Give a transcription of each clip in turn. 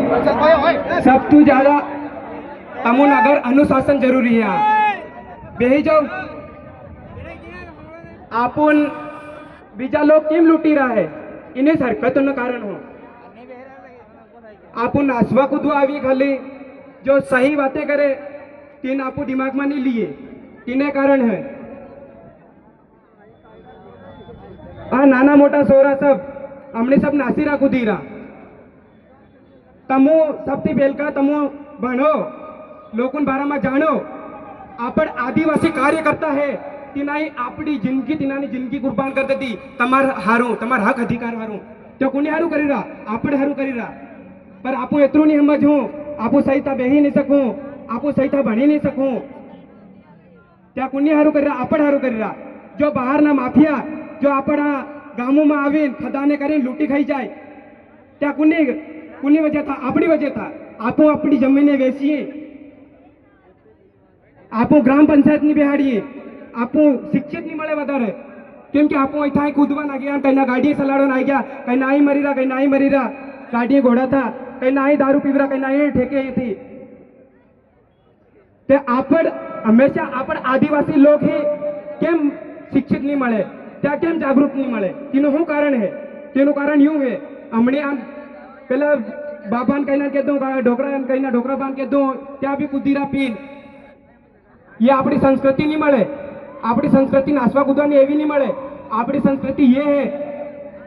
सब तू ज्यादा तमुन अगर अनुशासन जरूरी है बेही जाओ आपण बीजा लोग केम लूटी रहा है इन्हें हरकतों न कारण हो आपण नाचवा कूदवा आवी खाली जो सही बातें करे तीन आपू दिमाग में नहीं लिए तीने कारण है आ नाना मोटा सोरा सब हमने सब नासीरा कूदीरा तमो सबથી बेलका तमो भणो लोकों बारा में जानो आपण आदिवासी कार्य करता है तिनाई आपड़ी जिंदगी तिनानी जिंदगी कुर्बान कर देती तमार हारू तमार हक अधिकार हारू तो कोनी हारू करी रहा आपण हारू करी रहा पर आपू एतरू नहीं समझू आपू सही था बेही नहीं सकूं आपू सही था भणी नहीं सकूं त्या कोनी हारू करी रहा आपण हारू करी रहा जो बाहर ना माफिया जो आपड़ा गामों में आवीन खदाने करीन लूटी खाई जाए त्या कुनी वजह था अपनी वजह था आपो अपनी जमीने वेचिए आपो ग्राम पंचायत नहीं बेहाड़िए आपो शिक्षित नहीं मळे वधारे केम के आपो अहीं कूदवा ना गया कहीं गाड़ी सलाड़ो ना गया कहीं नाई मरी रहा कहीं नाई मरी रहा गाड़ी घोड़ा था कहीं नाई दारू पीवरा कहीं नाई ठेके थी ते आपण हमेशा आपण आदिवासी लोग ही केम शिक्षित नहीं मळे त्या केम जागरूक नहीं मळे तीनो हूँ कारण है तीनो कारण यूं है हमने आम पेला बाबान कहीं ना कह दो ढोकरा कहीं ना ढोकरा बांध कह दो त्या भी कुदीरा पीन ये अपनी संस्कृति नहीं मळे अपनी संस्कृति नाचवा कूदवानी एवी नहीं मळे अपनी संस्कृति ये है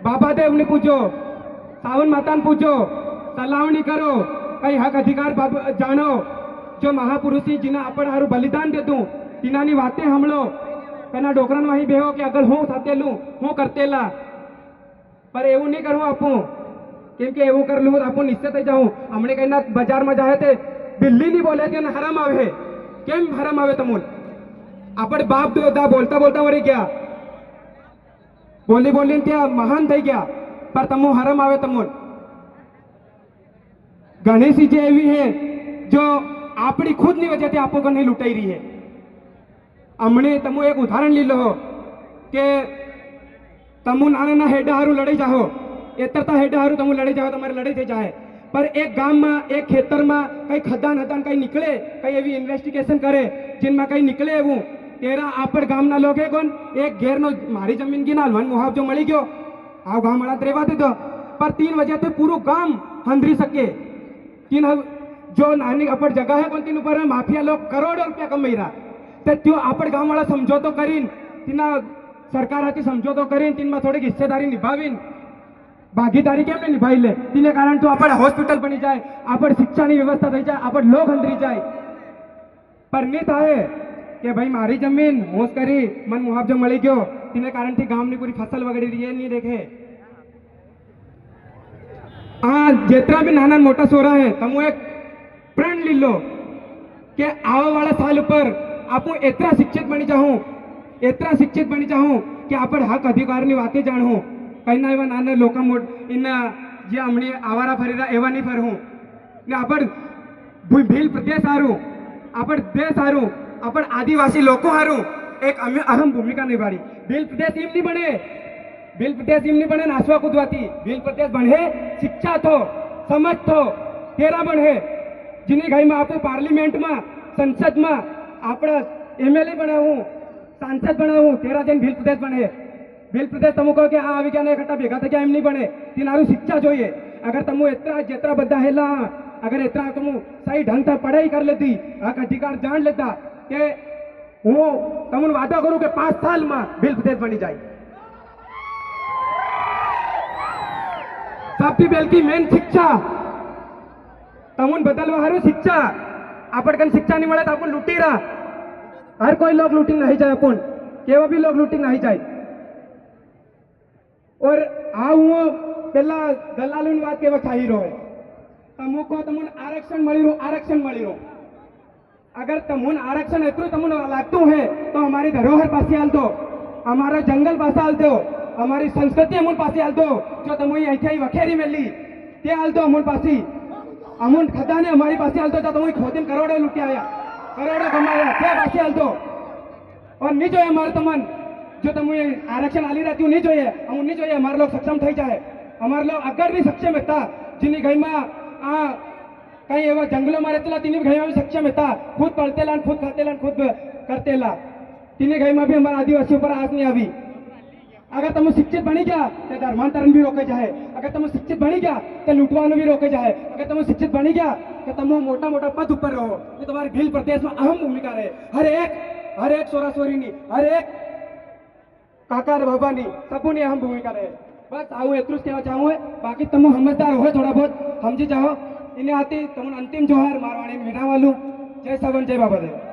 बाबा देव ने पूछो सावन माता ने पूछो सलावनी करो कई हक अधिकार जानो जो महापुरुषी जिन्हें आपण हारू बलिदान दे दूं तिनानी वातें हमलो कना डोकरान वहीं बेहो कि अगर हूँ थातेलू हूँ करतेला पर एवं नहीं करूँ आपू केम के एवं कर लूँ तो आपू निश्चित ही जाऊँ हमने कहीं ना बाजार में जाए थे बिल्ली नहीं बोले थे ना हराम आवे केम हराम आवे तमुन आपण बाप दादा बोलता बोलता वरी क्या बोली बोली त्या महान थी गया पर तमु हराम आवे तमुन घणी चीजें एवी है जो अपनी खुद की वजह से आपको को नहीं लुटाई रही है हमने तमु एक उदाहरण ली लो के तमु नाना ना हेडा हारू लड़ाई जाओ एतरता हेडा हारू तमु लड़ाई जाओ तुम्हारे लड़ाई थे जाए पर एक गाम में एक खेतर में कई खदान हदान कई निकले कई एवी इन्वेस्टिगेशन करे जिनमें कई निकले एवं तेरा आपड़ गाम ना लोग कोन एक घेर नो मारी जमीन की ना वन मुआवजो मળી गयो आ गाम वाला रेवा दीधो पर 3 वजह से पूरा गाम हंधरी सके तीन जो नानी अपड़ जगह है कोन तीन ऊपर माफिया लोग करोड़ों रुपया कमाई रहा ते त्यो आपड़ गाम वाला समझौतो करीन तीना सरकार हाथी समझौतो करीन तीन में थोड़ी हिस्सेदारी निभावीन भागीदारी केम नहीं निभाई ले तीने कारण तो आपण हॉस्पिटल बनी जाए आपण शिक्षा की व्यवस्था थी जाए आपण लोग हंधरी जाए पर नहीं थाए कि भाई मारी जमीन होश करी मन मुआवजो मળી गयो तीने कारण थी गाम की पूरी फसल वगड़ी रही है नहीं देखे जेतरा भी नाना मोटा सोरा है तमु एक प्रण ली लो कि आवा वाला साल पर आपू एतरा शिक्षित बनी जाऊं कि आपण हक अधिकार की बातें जाणूं कहीं ना एवं नाना लोग इन जे हमने आवारा फरीरा एवं नहीं फरहूँ ने आपण भील प्रदेश हारू आपण देश हारू आपण आदिवासी लोग हारू एक अहम भूमिका निभाड़ी भील प्रदेश इम नहीं बने नाचवा कूदवाती भील प्रदेश बने शिक्षा थो समझ थो तेरा बने जिन्हें घई में आपू पार्लियामेंट में संसद में आप एमएलए बनाऊँ सांसद बनाऊँ तेरा दिन भील प्रदेश बने भील प्रदेश तमु कहो कि आ આવી ગયા ને એકઠા ભેગા થઈ ગયા એમ નહીં બને તેનારું शिक्षा જોઈએ अगर तमु एतरा जेतरा बदा हेला अगर एतरा तमु सही ढंग से पढ़ाई कर लेती हक अधिकार जान लेता कि हूँ तमुन वादा करूँ कि 5 साल में भील प्रदेश बनी जाए सबकी बेलकी मेन शिक्षा तमुन बदलवा हारू शिक्षा आपण कन शिक्षा नहीं मिले तो अपन लूटी रहा हर कोई लोग लूटी नहीं जाए अपन केवा भी लोग लूटी नहीं जाए और आ हूँ पेला दलालों बात के वही रो तमु को तमुन आरक्षण मળી रो अगर तमुन आरक्षण एतरू तमुन लागतू है तो हमारी धरोहर पासी हाल दो हमारा जंगल पास हाल दो हमारी संस्कृति अमूल पासी हाल दो जो तमु ऐसी वखेरी मेली ते हाल दो अमूल पासी अमूल खदाने हमारी पासी हाल दो तो तमु खोदिन करोड़ों लुटिया करोड़ों कमाया ते पासी हाल दो और नहीं जो हमारे तमन जो तुम आरक्षण आली रहती नहीं चाहिए हम नहीं चाहिए हमारे लोग सक्षम थी जाए हमारे लोग अगर भी सक्षम था जिन्हें घई में कहीं एवं जंगलों में रहते तीन घई में सक्षम था, खुद पढ़तेला खुद खातेला खुद करतेला। तीन घई में भी हमारा आदिवासियों पर आस नहीं आवी। अगर तुम शिक्षित बनी गया तो धर्मांतरण भी रोके जाए, अगर तुम शिक्षित बनी गया तो लुटवानो भी रोके जाए, अगर तुम शिक्षित बनी गया तो तुम मोटा मोटा पद ऊपर रहो, तो तुम्हारे भील प्रदेश में अहम भूमिका रहे। हर एक सोरा सोरी नहीं, हर एक काका ने बाबा नहीं, सबू ने अहम भूमिका रहे। बस आऊ एतरू कहना चाहूँ, बाकी तुम समझदार हो थोड़ा बहुत समझी जाओ। इन्हें आती तुम अंतिम जोहार मारवाड़ी मीठा वालू। जय सावन जय बाबा देव।